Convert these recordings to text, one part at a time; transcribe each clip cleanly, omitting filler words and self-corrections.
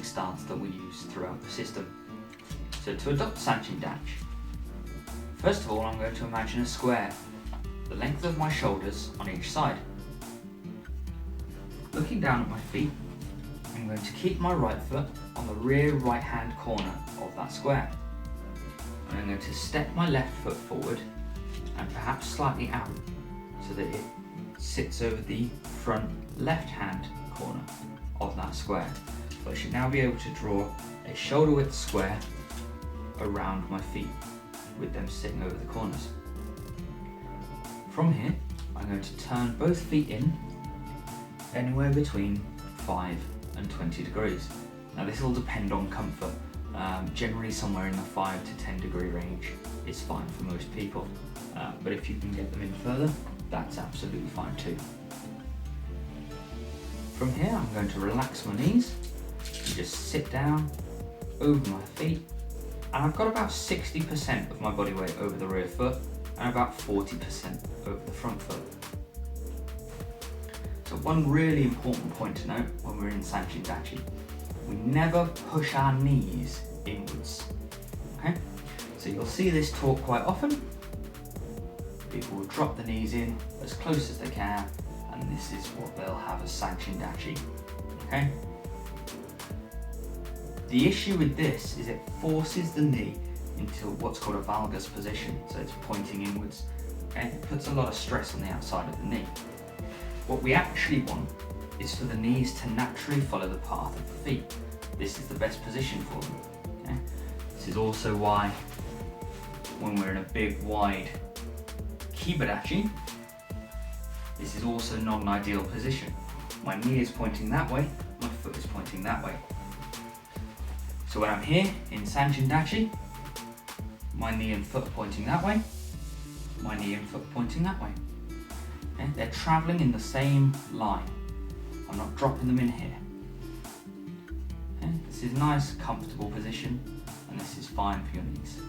stance that we use throughout the system. So to adopt Sanchindachi, first of all I'm going to imagine a square, the length of my shoulders on each side. Looking down at my feet, I'm going to keep my right foot on the rear right hand corner of that square. And I'm going to step my left foot forward and perhaps slightly out so that it sits over the front left hand corner of that square. So I should now be able to draw a shoulder width square around my feet with them sitting over the corners. From here, I'm going to turn both feet in anywhere between 5 and 20 degrees. Now this will depend on comfort. Generally somewhere in the 5 to 10 degree range is fine for most people. But if you can get them in further, that's absolutely fine too. From here, I'm going to relax my knees and just sit down over my feet. And I've got about 60% of my body weight over the rear foot and about 40% over the front foot. So one really important point to note when we're in Sanchindachi, we never push our knees inwards. Okay? So you'll see this taught quite often. People will drop the knees in as close as they can, and this is what they'll have as Sanchindachi. Okay? The issue with this is it forces the knee into what's called a valgus position, so it's pointing inwards, and it puts a lot of stress on the outside of the knee. What we actually want is for the knees to naturally follow the path of the feet. This is the best position for them. Okay? This is also why when we're in a big, wide Kibadachi, this is also not an ideal position. My knee is pointing that way, my foot is pointing that way. So when I'm here in Sanchindachi, my knee and foot are pointing that way, my knee and foot are pointing that way. Okay? They're travelling in the same line. I'm not dropping them in here. Okay? This is a nice, comfortable position, and this is fine for your knees.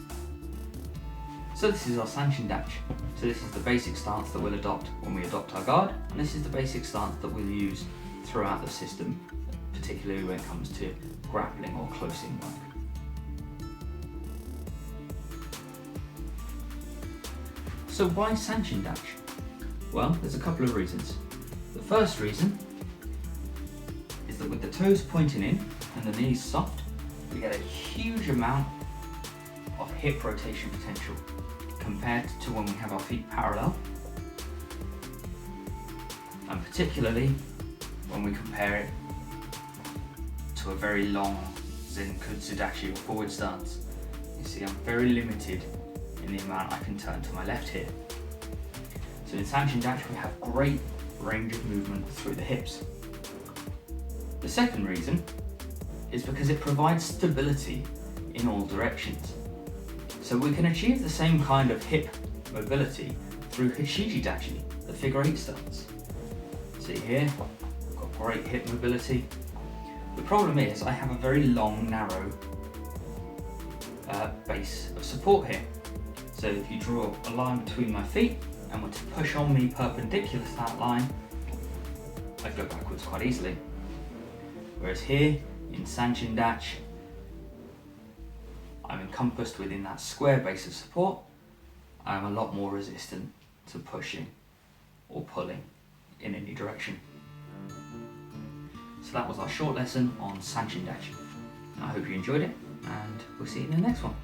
So this is our Sanchindachi. So this is the basic stance that we'll adopt when we adopt our guard, and this is the basic stance that we'll use throughout the system, particularly when it comes to grappling or close-in work. So why Sanchindachi? Well, there's a couple of reasons. The first reason is that with the toes pointing in and the knees soft, we get a huge amount of hip rotation potential compared to when we have our feet parallel, and particularly when we compare it to a very long Zenkutsudachi or forward stance. You see, I'm very limited in the amount I can turn to my left here. So in Sanchindachi we have great range of movement through the hips. The second reason is because it provides stability in all directions. So we can achieve the same kind of hip mobility through Hichijidachi, the figure 8 stance. See here, I've got great hip mobility. The problem is I have a very long, narrow base of support here. So if you draw a line between my feet and were to push on me perpendicular to that line, I'd go backwards quite easily. Whereas here in Sanchindachi, I'm encompassed within that square base of support. I'm a lot more resistant to pushing or pulling in any direction. So that was our short lesson on Sanchindachi. I hope you enjoyed it, and we'll see you in the next one.